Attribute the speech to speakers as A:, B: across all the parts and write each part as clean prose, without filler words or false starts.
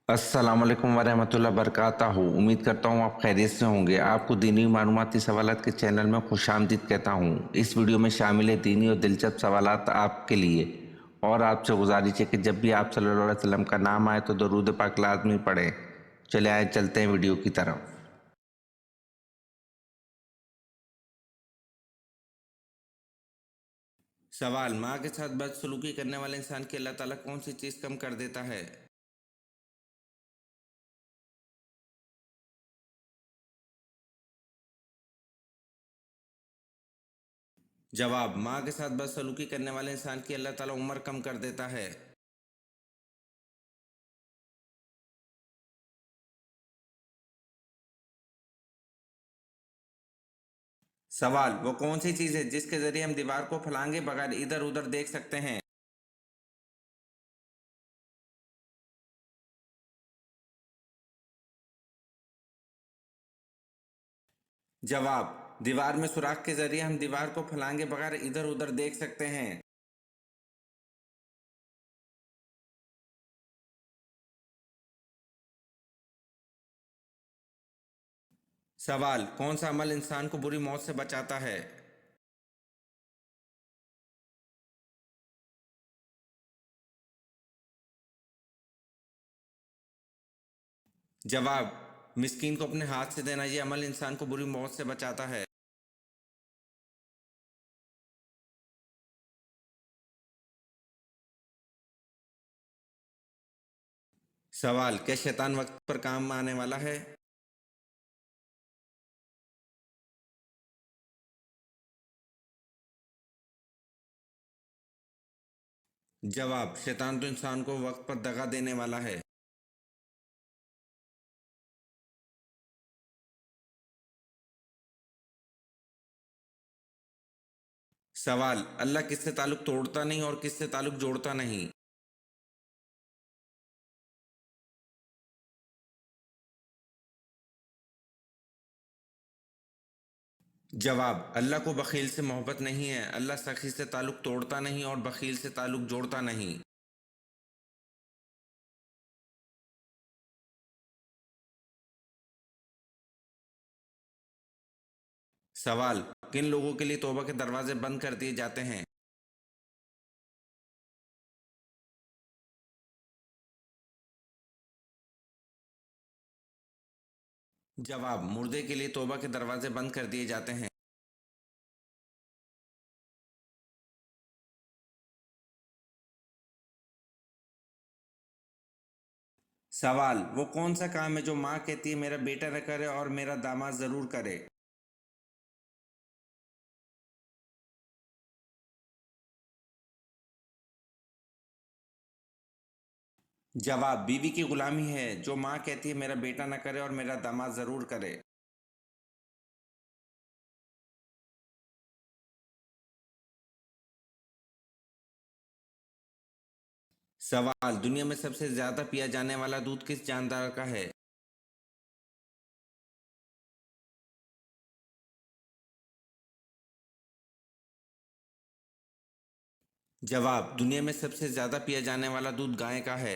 A: अस्सलाम वालेकुम वरहमतुल्लाह वबरकातुहू। उम्मीद करता हूँ आप खैरियत से होंगे। आपको दीनी मालूमाती सवालात के चैनल में खुशामदीद कहता हूँ। इस वीडियो में शामिल है दीनी और दिलचस्प सवालात आपके लिए। और आपसे गुजारिश है कि जब भी आप सल्लल्लाहु अलैहि वसल्लम का नाम आए तो दरूद पाक लाज़मी पढ़ें। चले आए चलते हैं वीडियो की तरफ। सवाल: माँ के साथ बदसलूकी करने वाले इंसान की अल्लाह ताला कौन सी चीज़ कम कर देता है? जवाब: माँ के साथ बदसलूकी करने वाले इंसान की अल्लाह ताला उम्र कम कर देता है। सवाल: वो कौन सी चीज़ है जिसके जरिए हम दीवार को फलांगे बगैर इधर उधर देख सकते हैं? जवाब: दीवार में सुराख के जरिए हम दीवार को फलांगे बगैर इधर उधर देख सकते हैं। सवाल: कौन सा अमल इंसान को बुरी मौत से बचाता है? जवाब: मिस्कीन को अपने हाथ से देना। ये अमल इंसान को बुरी मौत से बचाता है। सवाल: क्या शैतान वक्त पर काम आने वाला है? जवाब: शैतान तो इंसान को वक्त पर दगा देने वाला है। सवाल: अल्लाह किससे ताल्लुक तोड़ता नहीं और किससे ताल्लुक जोड़ता नहीं? जवाब: अल्लाह को बखील से मोहब्बत नहीं है। अल्लाह सखी से ताल्लुक तोड़ता नहीं और बखील से ताल्लुक जोड़ता नहीं। सवाल: किन लोगों के लिए तौबा के दरवाजे बंद कर दिए जाते हैं? जवाब: मुर्दे के लिए तौबा के दरवाजे बंद कर दिए जाते हैं। सवाल: वो कौन सा काम है जो माँ कहती है मेरा बेटा न करे और मेरा दामाद जरूर करे? जवाब: बीवी की गुलामी है जो माँ कहती है मेरा बेटा न करे और मेरा दामाद जरूर करे। सवाल: दुनिया में सबसे ज्यादा पिया जाने वाला दूध किस जानदार का है? जवाब: दुनिया में सबसे ज्यादा पिया जाने वाला दूध गाय का है।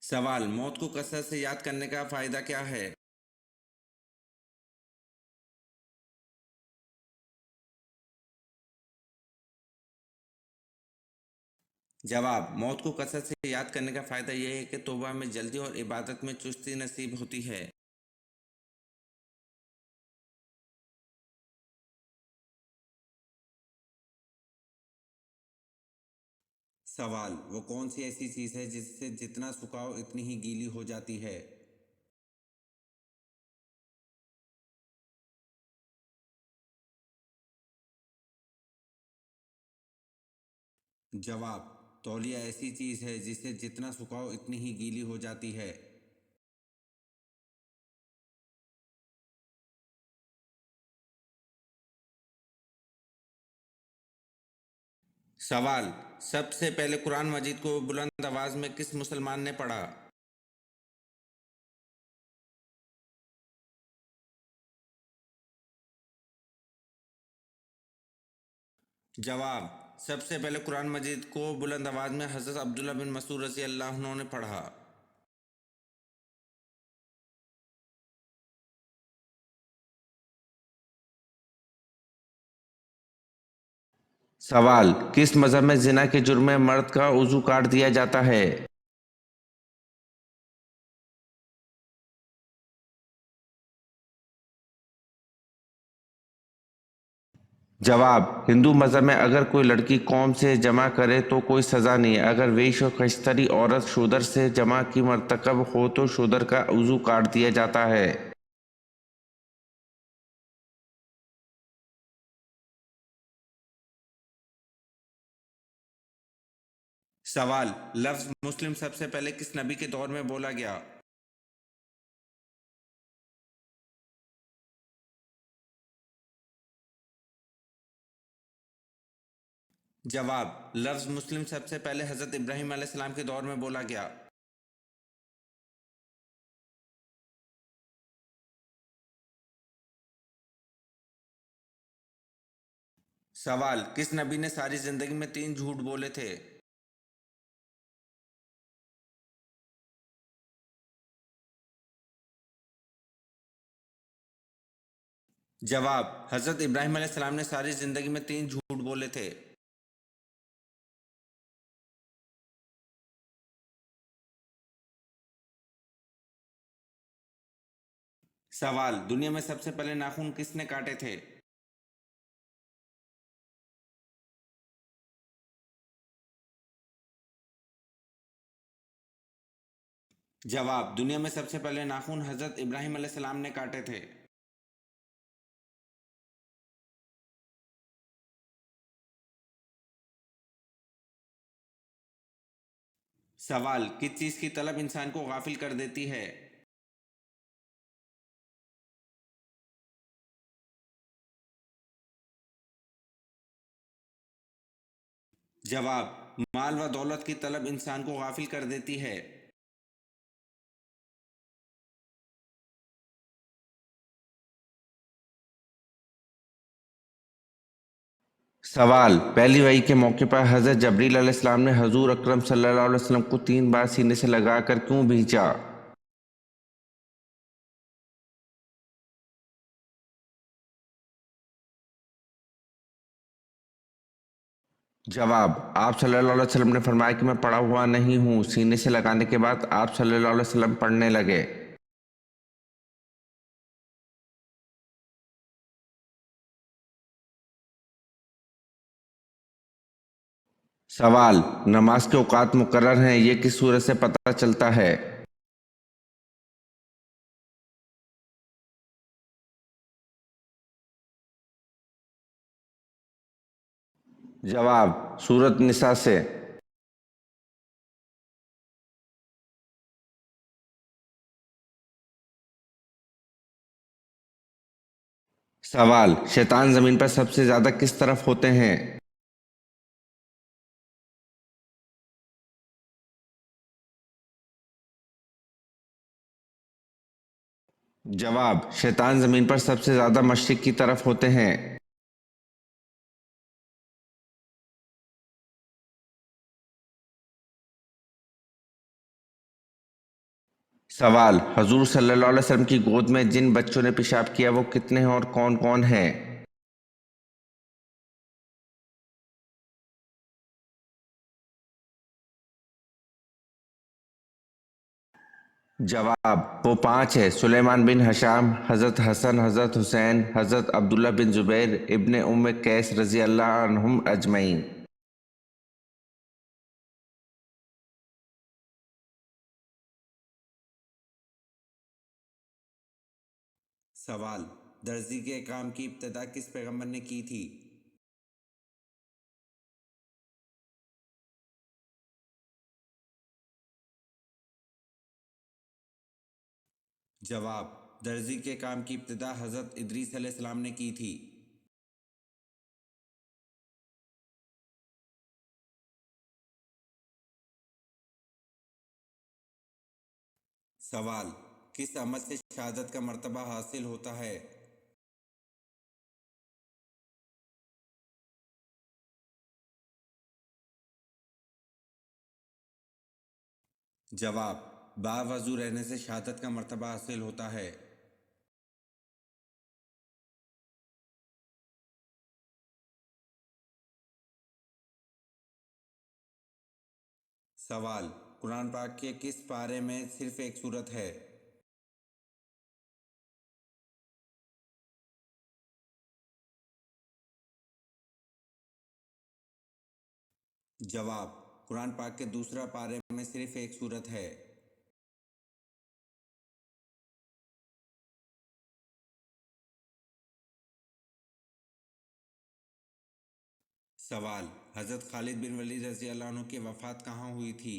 A: सवाल: मौत को कसरत से याद करने का फायदा क्या है? जवाब: मौत को कसरत से याद करने का फायदा यह है कि तौबा में जल्दी और इबादत में चुस्ती नसीब होती है। सवाल: वो कौन सी ऐसी चीज है जिससे जितना सुखाओ इतनी ही गीली हो जाती है? जवाब: तौलिया ऐसी चीज है जिसे जितना सुखाओ इतनी ही गीली हो जाती है। सवाल: सबसे पहले कुरान मजीद को बुलंद आवाज में किस मुसलमान ने पढ़ा? जवाब: सबसे पहले कुरान मजीद को बुलंद आवाज में हजरत अब्दुल्ला बिन मसूद रज़ी अल्लाह अन्हु ने पढ़ा। सवाल: किस मजहब में जिना के जुर्म में मर्द का उजू काट दिया जाता है? जवाब: हिंदू मजहब में अगर कोई लड़की कौम से जमा करे तो कोई सज़ा नहीं है। अगर वेश और कश्तरी औरत शूदर से जमा की मर्तकब हो तो शूदर का उजू काट दिया जाता है। सवाल: लफ्ज मुस्लिम सबसे पहले किस नबी के दौर में बोला गया? जवाब: लफ्ज मुस्लिम सबसे पहले हजरत इब्राहिम अलैहिस्सलाम के दौर में बोला गया। सवाल: किस नबी ने सारी जिंदगी में 3 झूठ बोले थे? जवाब: हजरत इब्राहिम अलैहिस्सलाम ने सारी जिंदगी में 3 झूठ बोले थे। सवाल: दुनिया में सबसे पहले नाखून किसने काटे थे? जवाब: दुनिया में सबसे पहले नाखून हजरत इब्राहिम अलैहिस्सलाम ने काटे थे। सवाल: किस चीज की तलब इंसान को गाफिल कर देती है? जवाब: माल व दौलत की तलब इंसान को गाफिल कर देती है। सवाल: पहली वही के मौके पर हजरत जबरील अलैहिस्सलाम ने हजूर अकरम सल्लल्लाहु अलैहि वसल्लम को 3 बार सीने से लगाकर क्यों भेजा? जवाब: आप सल्लल्लाहु अलैहि वसल्लम ने फरमाया कि मैं पड़ा हुआ नहीं हूँ। सीने से लगाने के बाद आप सल्लल्लाहु अलैहि वसल्लम पढ़ने लगे। सवाल: नमाज के औकात मुकर्रर हैं, ये किस सूरत से पता चलता है? जवाब: सूरत निसा से। सवाल: शैतान जमीन पर सबसे ज्यादा किस तरफ होते हैं? जवाब: शैतान जमीन पर सबसे ज्यादा मशरिक की तरफ होते हैं। सवाल: हजूर सल्लल्लाहु अलैहि वसल्लम की गोद में जिन बच्चों ने पेशाब किया वो कितने हैं और कौन कौन हैं? जवाब: वो 5 है। सुलेमान बिन हशाम, हजरत हसन, हजरत हुसैन, हजरत अब्दुल्ला बिन जुबैर इब्ने उम्मे कैस रजी अल्लाह अन्हुम अजमईन। सवाल: दर्जी के काम की इब्तिदा किस पैगंबर ने की थी? जवाब: दर्जी के काम की इब्तिदा हजरत इदरीस अलैहिस्सलाम ने की थी। सवाल: किस अमल से शहादत का मर्तबा हासिल होता है? جواب: باوضو رہنے سے شہادت کا مرتبہ حاصل ہوتا ہے۔ سوال: قرآن پاک کے کس پارے میں صرف ایک سورت ہے؟ جواب: قرآن پاک کے دوسرا پارے میں صرف ایک سورت ہے۔ سوال: حضرت خالد بن ولید رضی اللہ عنہ کی وفات کہاں ہوئی تھی؟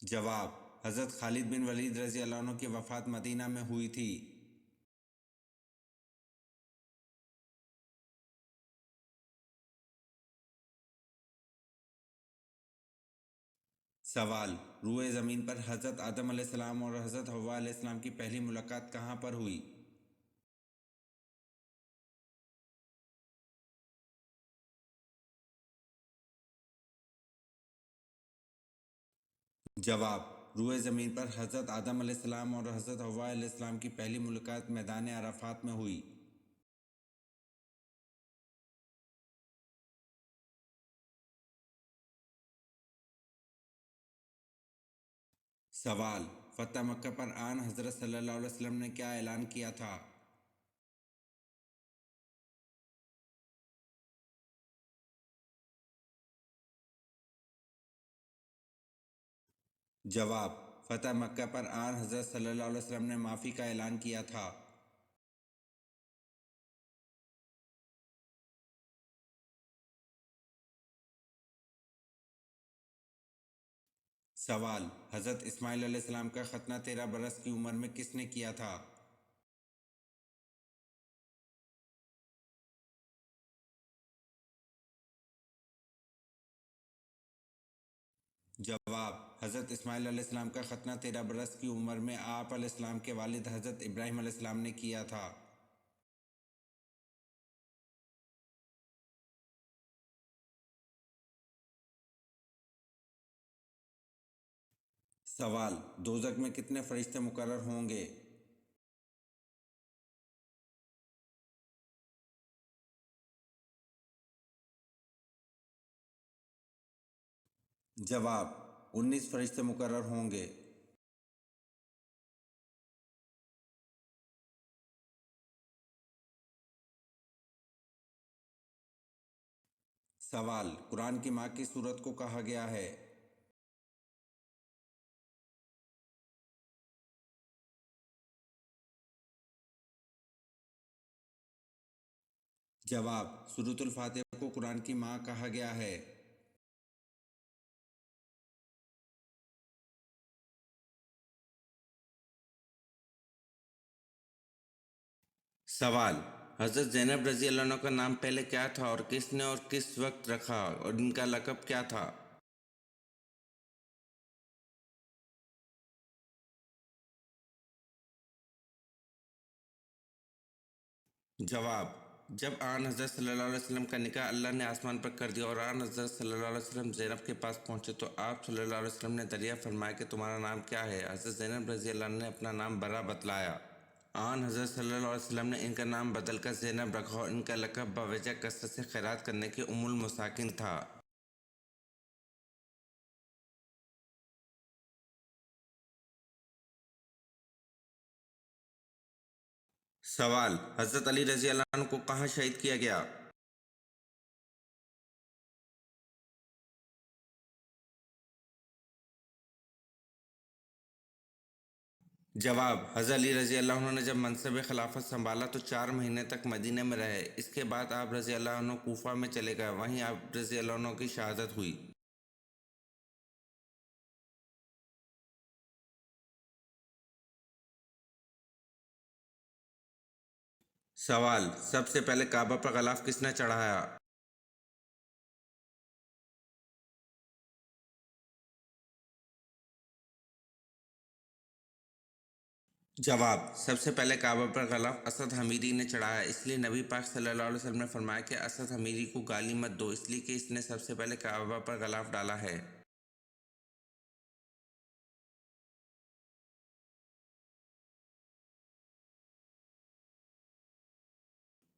A: جواب: حضرت خالد بن ولید رضی اللہ عنہ کی وفات مدینہ میں ہوئی تھی۔ سوال: روئے زمین پر حضرت آدم علیہ السلام اور حضرت حوا علیہ السلام کی پہلی ملاقات کہاں پر ہوئی؟ جواب: روئے زمین پر حضرت آدم علیہ السلام اور حضرت حوا علیہ السلام کی پہلی ملاقات میدان عرفات میں ہوئی۔ سوال: فتح مکہ پر آن حضرت صلی اللہ علیہ وسلم نے کیا اعلان کیا تھا؟ جواب: فتح مکہ پر آن حضرت صلی اللہ علیہ وسلم نے معافی کا اعلان کیا تھا۔ سوال: حضرت اسماعیل علیہ السلام کا ختنہ 13 برس کی عمر میں کس نے کیا تھا؟ جواب: حضرت اسماعیل علیہ السلام کا ختنہ 13 برس کی عمر میں آپ علیہ السلام کے والد حضرت ابراہیم علیہ السلام نے کیا تھا۔ سوال: دوزخ میں کتنے فرشتے مقرر ہوں گے؟ جواب: 19 فرشتے مقرر ہوں گے۔ سوال: قرآن کی ماں کی سورت کو کہا گیا ہے؟ جواب: سورۃ الفاتحہ کو قرآن کی ماں کہا گیا ہے۔ سوال: حضرت زینب رضی اللہ عنہ کا نام پہلے کیا تھا اور کس نے اور کس وقت رکھا اور ان کا لقب کیا تھا؟ جواب: جب آن حضرت صلی اللہ علیہ وسلم کا نکاح اللہ نے آسمان پر کر دیا اور آن حضرت صلی اللہ علیہ وسلم زینب کے پاس پہنچے تو آپ صلی اللہ علیہ وسلم نے دریافت فرمایا کہ تمہارا نام کیا ہے؟ حضرت زینب رضی اللہ عنہ نے اپنا نام برا بتلایا۔ آن حضرت صلی اللہ علیہ وسلم نے ان کا نام بدل کر زینب رکھا اور ان کا لقب بوجہ کثرت سے خیرات کرنے کی ام المساکین تھا۔ سوال: حضرت علی رضی اللہ عنہ کو کہاں شہید کیا گیا؟ جواب: حضرت علی رضی اللہ عنہ نے جب منصب خلافت سنبھالا تو 4 مہینے تک مدینہ میں رہے۔ اس کے بعد آپ رضی اللہ عنہ کوفہ میں چلے گئے، وہیں آپ رضی اللہ عنہ کی شہادت ہوئی۔ سوال: سب سے پہلے کعبہ پر غلاف کس نے چڑھایا؟ جواب: سب سے پہلے کعبہ پر غلاف اسد حمیری نے چڑھایا، اس لیے نبی پاک صلی اللہ علیہ وسلم نے فرمایا کہ اسد حمیری کو گالی مت دو، اس لیے کہ اس نے سب سے پہلے کعبہ پر غلاف ڈالا ہے۔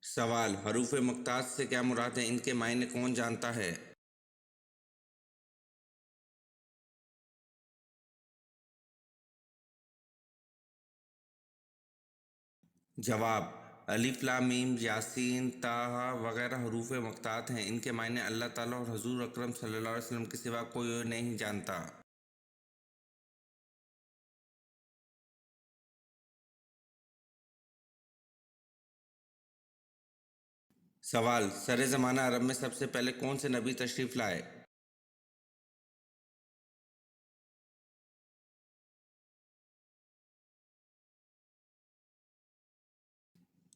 A: سوال: حروف مقطعات سے کیا مراد ہے؟ ان کے معنی کون جانتا ہے؟ جواب: الف لام میم، یاسین، طٰہٰ وغیرہ حروف مقطعات ہیں، ان کے معنی اللہ تعالیٰ اور حضور اکرم صلی اللہ علیہ وسلم کے سوا کوئی اور نہیں جانتا۔ سوال: سر زمانہ عرب میں سب سے پہلے کون سے نبی تشریف لائے؟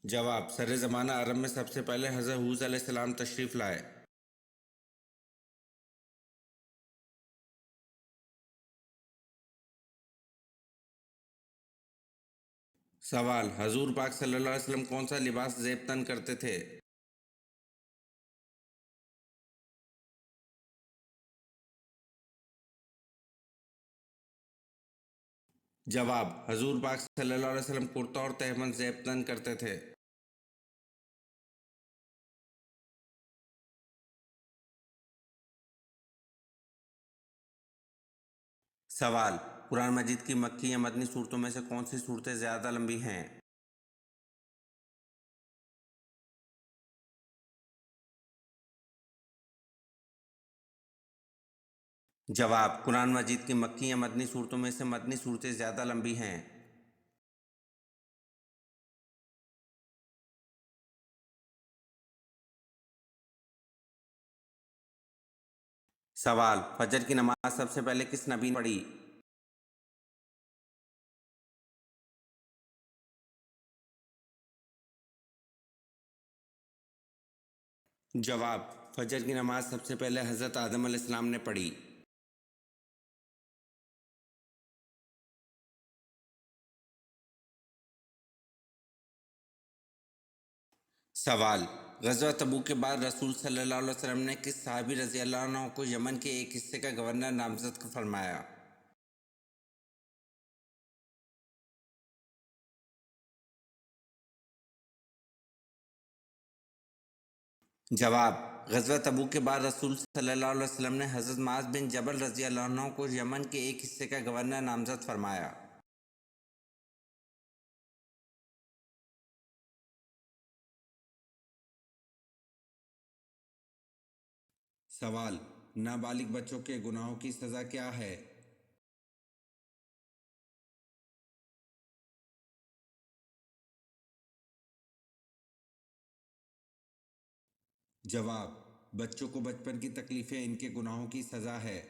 A: جواب: سر زمانہ عرب میں سب سے پہلے حضرت حود علیہ السلام تشریف لائے۔ سوال: حضور پاک صلی اللہ علیہ وسلم کون سا لباس زیب تن کرتے تھے؟ جواب: حضور پاک صلی اللہ علیہ وسلم کرتا اور تہمت زیب تن کرتے تھے۔ سوال: قرآن مجید کی مکی یا مدنی صورتوں میں سے کون سی صورتیں زیادہ لمبی ہیں؟ جواب: قرآن مجید کی مکی یا مدنی صورتوں میں سے مدنی صورتیں زیادہ لمبی ہیں۔ سوال: فجر کی نماز سب سے پہلے کس نبی نے پڑھی؟ جواب: فجر کی نماز سب سے پہلے حضرت آدم علیہ السلام نے پڑھی۔ سوال: غزوہ تبوک کے بعد رسول صلی اللہ علیہ وسلم نے کس صحابی رضی اللہ عنہ کو یمن کے ایک حصے کا گورنر نامزد فرمایا؟ جواب: غزوہ تبوک کے بعد رسول صلی اللہ علیہ وسلم نے حضرت معاذ بن جبل رضی اللہ عنہ کو یمن کے ایک حصے کا گورنر نامزد فرمایا۔ سوال: نابالغ بچوں کے گناہوں کی سزا کیا ہے؟ جواب: بچوں کو بچپن کی تکلیفیں ان کے گناہوں کی سزا ہے۔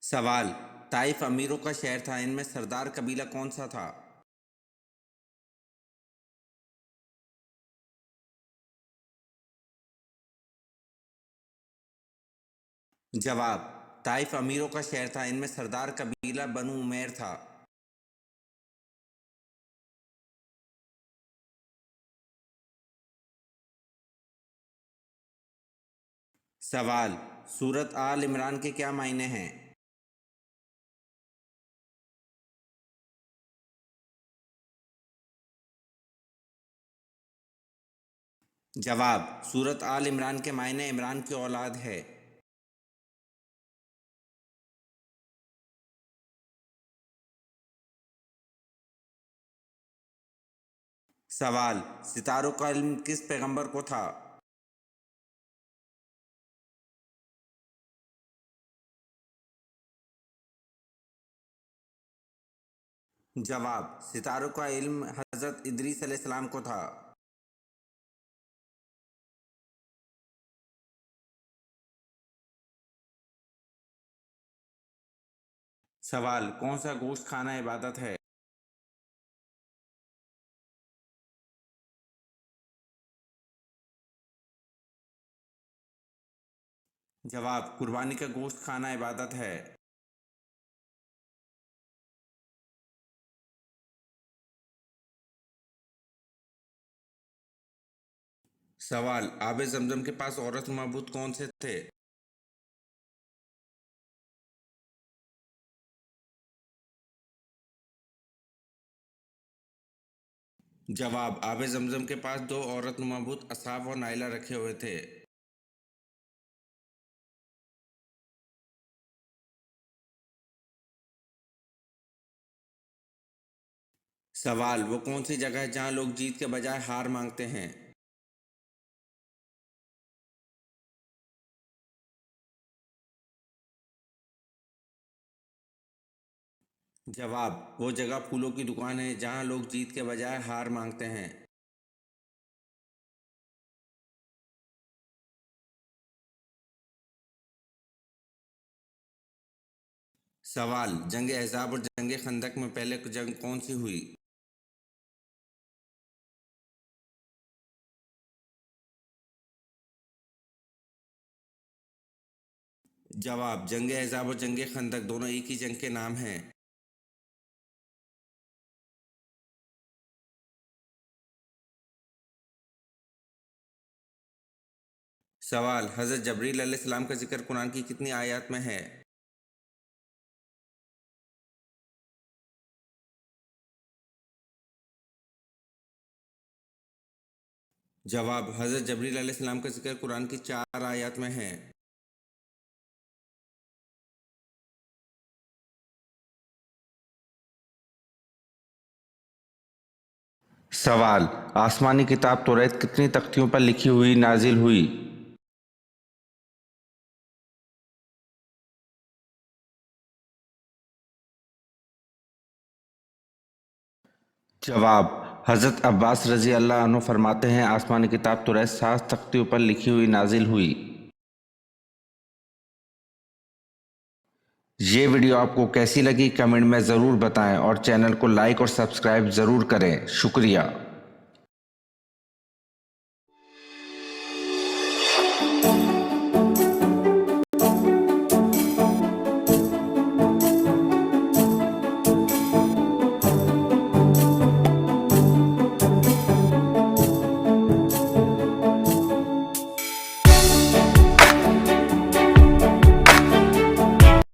A: سوال: طائف امیروں کا شہر تھا، ان میں سردار قبیلہ کون سا تھا؟ جواب: طائف امیروں کا شہر تھا، ان میں سردار قبیلہ بنو عمیر تھا۔ سوال: سورت آل عمران کے کیا معنی ہیں؟ جواب: سورت آل عمران کے معنی عمران کی اولاد ہے۔ سوال: ستاروں کا علم کس پیغمبر کو تھا؟ جواب: ستاروں کا علم حضرت ادریس علیہ السلام کو تھا۔ سوال: کون سا گوشت کھانا عبادت ہے؟ जवाब: कुर्बानी का गोश्त खाना इबादत है। सवाल: आबे जमजम के पास औरत मबूत कौन से थे? जवाब: आबे जमजम के पास दो औरत मबूत असाफ और नाइला रखे हुए थे। सवाल: वो कौन सी जगह है जहां लोग जीत के बजाय हार मांगते हैं? जवाब: वो जगह फूलों की दुकान है जहां लोग जीत के बजाय हार मांगते हैं। सवाल: जंग अहज़ाब और जंग खंदक में पहले जंग कौन सी हुई? जवाब: जंग अहज़ाब और जंग खंदक दोनों एक ही जंग के नाम हैं। सवाल: हज़रत जबरील अलैहिस्सलाम का जिक्र कुरान की कितनी आयत में है? जवाब: हज़रत जबरील अलैहिस्सलाम का जिक्र कुरान की 4 आयत में है। सवाल: आसमानी किताब तौरात कितनी तख्तियों पर लिखी हुई नाजिल हुई? जवाब: हज़रत अब्बास रज़ी अल्लाह अन्हु फरमाते हैं आसमानी किताब तौरात 7 तख्तियों पर लिखी हुई नाजिल हुई। ये वीडियो आपको कैसी लगी कमेंट में ज़रूर बताएं और चैनल को लाइक और सब्सक्राइब ज़रूर करें। शुक्रिया।